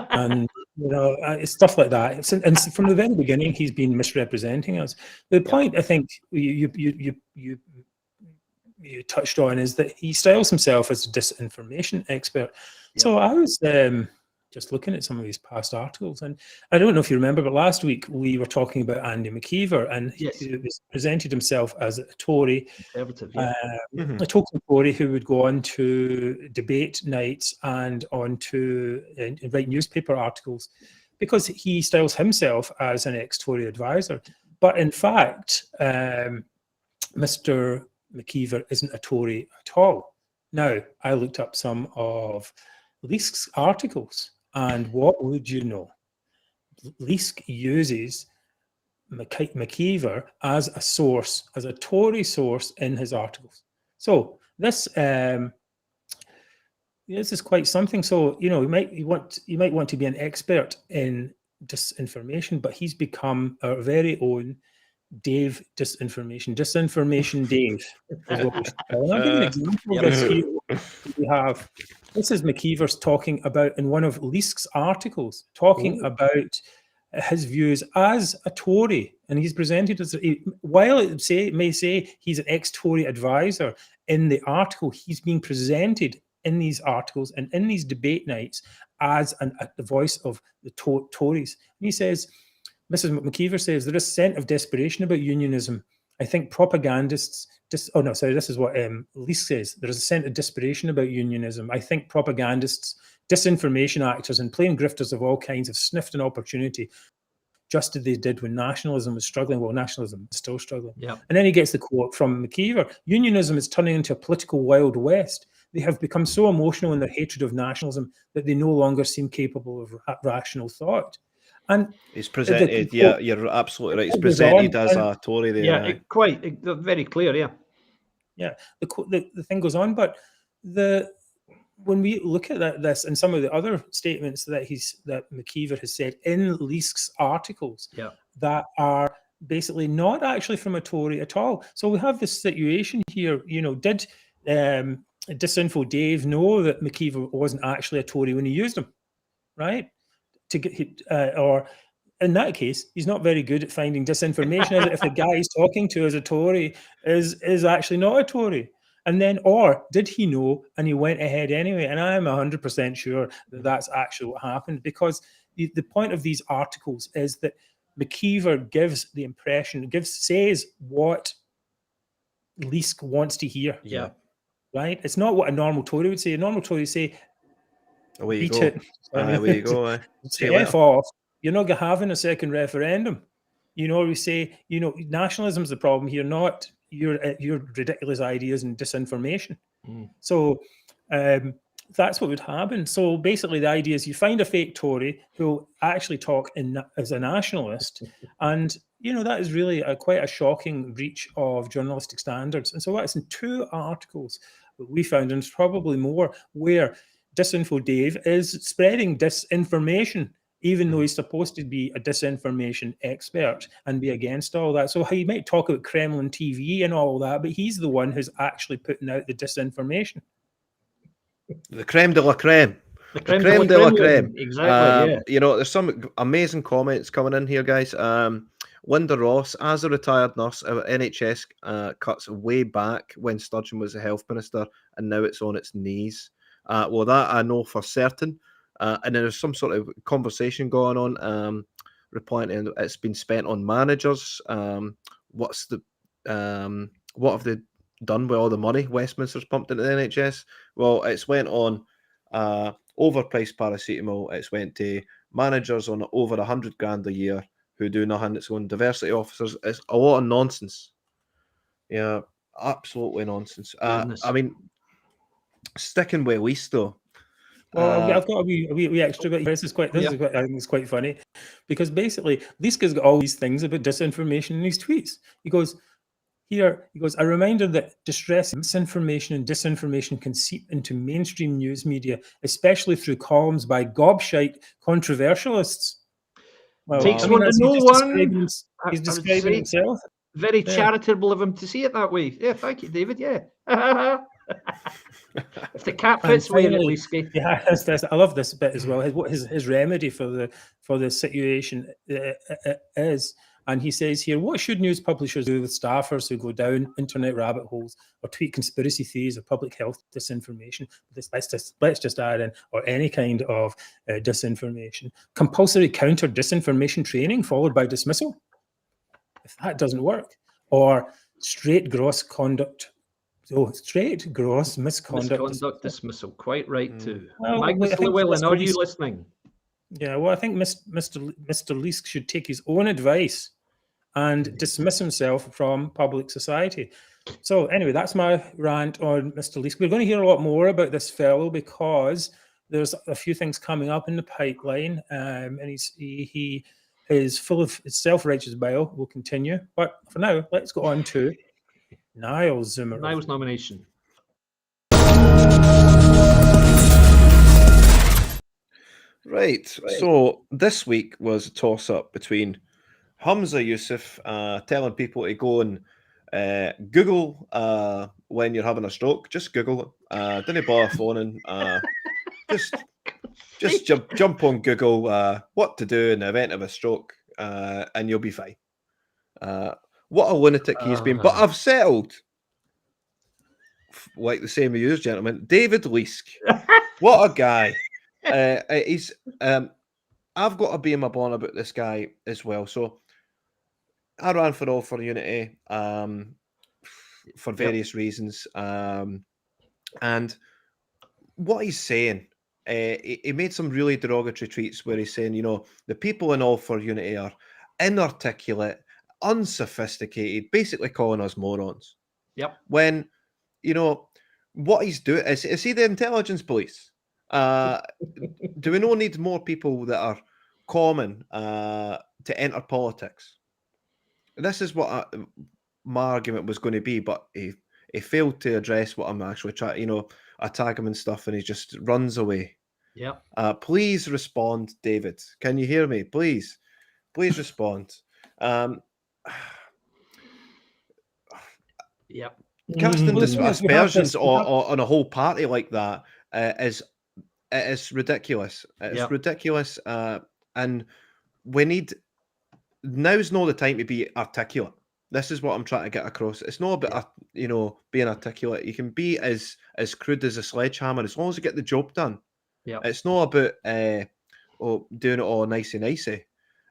and it's stuff like that. And from the very beginning, he's been misrepresenting us. The point I think you touched on is that he styles himself as a disinformation expert. Yep. So I was just looking at some of his past articles, and I don't know if you remember, but last week we were talking about Andy McKeever, and he presented himself as a Tory, conservative, a token Tory who would go on to debate nights and on to write newspaper articles, because he styles himself as an ex-Tory advisor. But in fact, Mr. McKeever isn't a Tory at all. Now, I looked up some of Leask's articles, and what would you know? Leask uses McKeever as a source, as a Tory source in his articles. So this is quite something. So you might want to be an expert in disinformation, but he's become our very own Dave Disinformation Dave. I'll give you an example of this here. We have, this is McKeever's talking about, in one of Leask's articles, talking about his views as a Tory, and he's presented as, while it may say he's an ex-Tory advisor, in the article he's being presented in these articles and in these debate nights as the voice of the Tories. And he says, Mrs. McKeever says, there is a scent of desperation about unionism. I think propagandists, this is what Leask says. There is a scent of desperation about unionism. I think propagandists, disinformation actors, and plain grifters of all kinds have sniffed an opportunity, just as they did when nationalism was struggling. Well, nationalism is still struggling. Yeah. And then he gets the quote from McKeever: unionism is turning into a political Wild West. They have become so emotional in their hatred of nationalism that they no longer seem capable of rational thought. And he's presented, you're absolutely right. He's presented as a Tory there. Yeah, very clear, yeah. Yeah, the thing goes on, but when we look at this and some of the other statements that McKeever has said in Leask's articles, that are basically not actually from a Tory at all. So we have this situation here. Did Disinfo Dave know that McKeever wasn't actually a Tory when he used him, right? Or in that case, he's not very good at finding disinformation. If the guy he's talking to as a Tory is actually not a Tory, and then, or did he know and he went ahead anyway? And I'm 100% sure that that's actually what happened, because the point of these articles is that McKeever gives the impression, says what Leask wants to hear. Yeah. Right? It's not what a normal Tory would say. A normal Tory would say, away you beat go. it. Away you go. Say F off. You're not having a second referendum. We say, nationalism's the problem here, not your ridiculous ideas and disinformation. So that's what would happen. So basically the idea is you find a fake Tory who will actually talk as a nationalist, and that is really quite a shocking breach of journalistic standards. And so that's in 2 articles that we found, and probably more, where Disinfo Dave is spreading disinformation, even though he's supposed to be a disinformation expert and be against all that. So he might talk about Kremlin TV and all that, but he's the one who's actually putting out the disinformation. The creme de la creme. The creme de la creme. Exactly, there's some amazing comments coming in here, guys. Linda Ross, as a retired nurse, our NHS cuts way back when Sturgeon was the health minister, and now it's on its knees. Well, that I know for certain. And there's some sort of conversation going on, replying to it's been spent on managers. What have they done with all the money Westminster's pumped into the NHS? Well, it's went on overpriced paracetamol. It's went to managers on over 100 grand a year who do nothing. It's on diversity officers. It's a lot of nonsense. Yeah, absolutely nonsense. I mean, sticking with Leask though. Well, I've got a wee extra bit here. This is quite, I think it's quite funny, because basically Leask has got all these things about disinformation in his tweets. He goes, a reminder that misinformation and disinformation can seep into mainstream news media, especially through columns by gobshite controversialists. Well, Takes one to know one. He's describing himself. Very charitable of him to see it that way. Yeah, thank you, David. Yeah. If the cat fits, wear it, Leask. Yeah, I love this bit as well. What his remedy for the situation is. And he says here, what should news publishers do with staffers who go down internet rabbit holes or tweet conspiracy theories or public health disinformation? Let's just add in, or any kind of disinformation. Compulsory counter disinformation training followed by dismissal. If that doesn't work, or straight gross misconduct dismissal. Quite right too. Well, Magnus Llewellyn, are you listening? Yeah, well, I think Mr. Leask should take his own advice and dismiss himself from public society. So anyway, that's my rant on Mr. Leask. We're going to hear a lot more about this fellow because there's a few things coming up in the pipeline, and he is full of self-righteous bile. Will continue, but for now, let's go on to Niall Zimmer. Niall's nomination. Right. So this week was a toss-up between Hamza Yusuf telling people to go and Google when you're having a stroke. Just Google it. Didn't bother phoning. Just jump on Google what to do in the event of a stroke, and you'll be fine. What a lunatic he's been. But I've settled, like the same with you, gentlemen. David Leask. What a guy. He's I've got to be in my bonnet about this guy as well. So I ran for All for Unity for various reasons. And what he's saying, he made some really derogatory tweets where he's saying, the people in All for Unity are inarticulate, unsophisticated, basically calling us morons. Yep. When, what he's doing, is he the intelligence police? Do we not need more people that are common to enter politics? This is what my argument was going to be, but he failed to address what I'm actually trying. I tag him and stuff, and he just runs away. Yeah. Please respond, David. Can you hear me? Please respond. Yeah. Casting aspersions on a whole party like that is ridiculous. It's ridiculous, and we need. Now's not the time to be articulate. This is what I'm trying to get across. It's not about being articulate. You can be as crude as a sledgehammer as long as you get the job done. Yeah. It's not about doing it all nicey.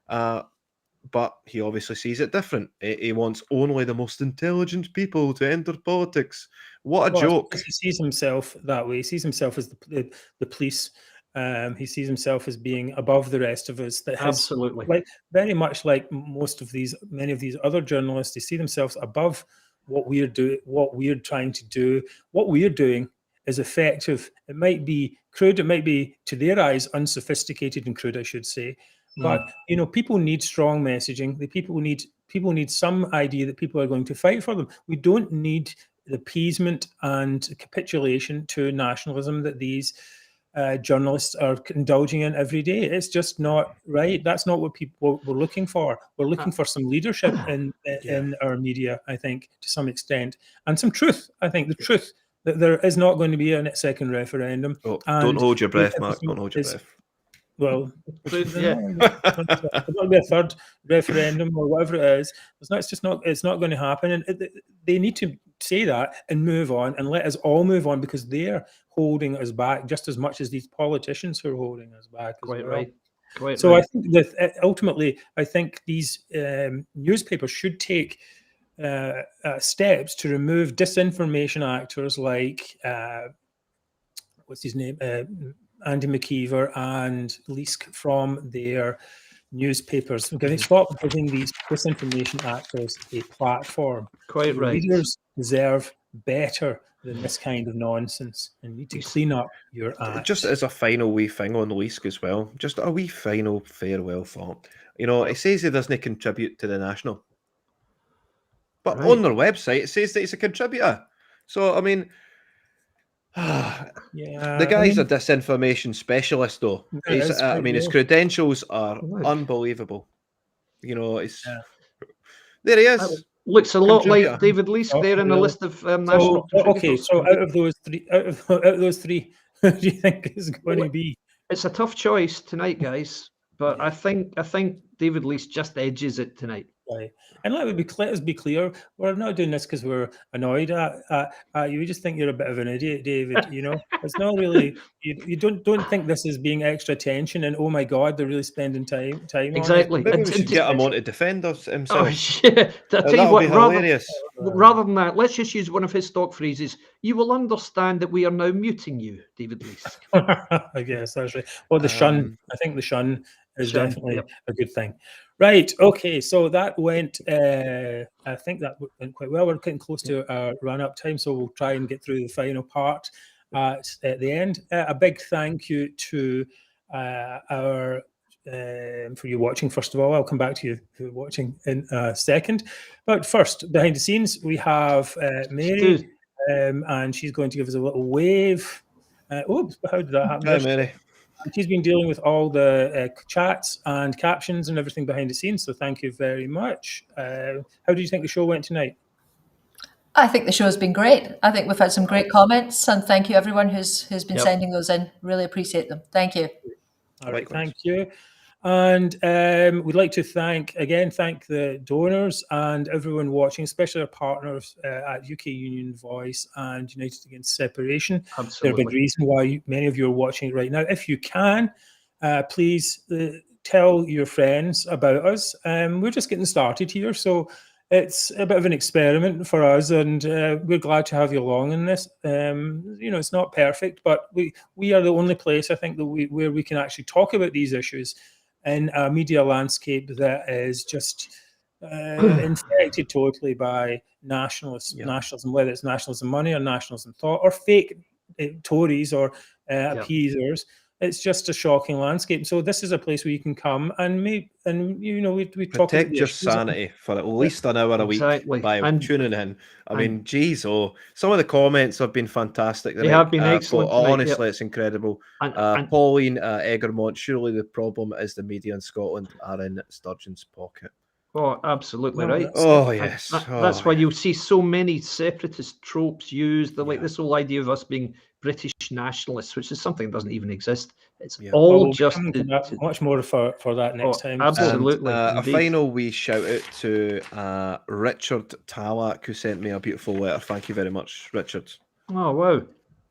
But he obviously sees it different. He wants only the most intelligent people to enter politics. What a joke! He sees himself that way. He sees himself as the police. He sees himself as being above the rest of us. Absolutely. Very much like many of these other journalists, they see themselves above what we're doing, what we're trying to do. What we're doing is effective. It might be crude. It might be, to their eyes, unsophisticated and crude, I should say. But people need strong messaging. People need some idea that people are going to fight for them. We don't need the appeasement and capitulation to nationalism that these journalists are indulging in every day. It's just not right. That's not what we're looking for. We're looking for some leadership in our media, I think, to some extent, and some truth. I think the truth that there is not going to be a second referendum. Oh, don't hold your breath, Mark. Don't hold your breath. Well, there's going to be a third referendum or whatever it is. It's not going to happen. And they need to say that and move on and let us all move on, because they're holding us back just as much as these politicians who are holding us back. Quite right. So I think that ultimately, I think these newspapers should take steps to remove disinformation actors like what's his name? Andy McKeever and Leask from their newspapers. We're going to stop giving these disinformation actors a platform. Quite Your right. readers deserve better than this kind of nonsense, and you need to clean up your act. Just as a final wee thing on Leask as well, just a wee final farewell thought. You know, it says he doesn't contribute to the National, but Right. on their website it says that he's a contributor. So I mean, Yeah, the guy's a disinformation specialist, though. Is, I mean, his credentials are Look. unbelievable. You know, it's Yeah. there he is. Looks a lot Contributor. like David Leask there in the really? list of national. Okay, so out of those three, who do you think is going to be? It's a tough choice tonight, guys. But I think David Leask just edges it tonight. Right. And let's be clear, we're not doing this because we're annoyed at you. We just think you're a bit of an idiot, David. You know, it's not really. You don't think this is being extra attention, and oh my God, they're really spending time Exactly. on it. Maybe we should get him on to defend us himself. Oh, yeah. I'll tell you That would be what, hilarious. rather than that, let's just use one of his stock phrases. You will understand that we are now muting you, David Leask. I guess that's right. Well, the shun. I think the shun is Shun, definitely yep. a good thing. Right. Okay. So that went. I think that went quite well. We're getting close to our run-up time, so we'll try and get through the final part at the end. A big thank you to our. For you watching, first of all, I'll come back to you for watching in a second. But first, behind the scenes, we have Mary, and she's going to give us a little wave. Oops, how did that happen? Hi, Mary. She's been dealing with all the chats and captions and everything behind the scenes, so thank you very much. How do you think the show went tonight? I think the show's been great. I think we've had some great comments, and thank you everyone who's been sending those in. Really appreciate them. Thank you. All right, thank you. And we'd like to thank the donors and everyone watching, especially our partners at UK Union Voice and United Against Separation. Absolutely. They're a big reason why many of you are watching right now. If you can, please tell your friends about us. We're just getting started here, so it's a bit of an experiment for us, and we're glad to have you along in this. You know, it's not perfect, but we are the only place, I think, that where we can actually talk about these issues in a media landscape that is just infected totally by nationalism, whether it's nationalism money or nationalism thought or fake Tories or appeasers. It's just a shocking landscape. So this is a place where you can come and we talk protect your sanity for at least an hour a week by tuning in. I mean, geez, some of the comments have been fantastic. They have been excellent. Honestly, it's incredible. And Pauline Egermont, surely the problem is the media in Scotland are in Sturgeon's pocket. Oh, absolutely right. Oh, yes. That's why you'll see so many separatist tropes used. Like this whole idea of us being British nationalists, which is something that doesn't even exist. It's all just much more for that next time. Absolutely. A final wee shout out to Richard Talak, who sent me a beautiful letter. Thank you very much, Richard. Oh, wow.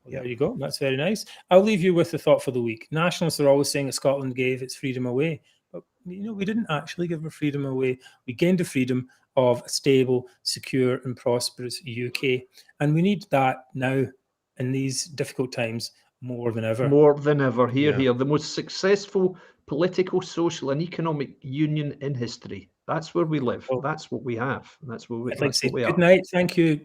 There you go. That's very nice. I'll leave you with the thought for the week. Nationalists are always saying that Scotland gave its freedom away. But, we didn't actually give our freedom away. We gained the freedom of a stable, secure and prosperous UK. And we need that now in these difficult times more than ever. More than ever. Here. The most successful political, social and economic union in history. That's where we live. That's what we have. That's what we are. Good night. Thank you,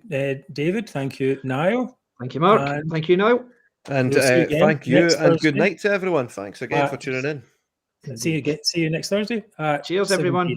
David. Thank you, Niall. Thank you, Mark. Thank you, Niall. And thank you and good night to everyone. Thanks again for tuning in. See you next Thursday. Cheers, everyone.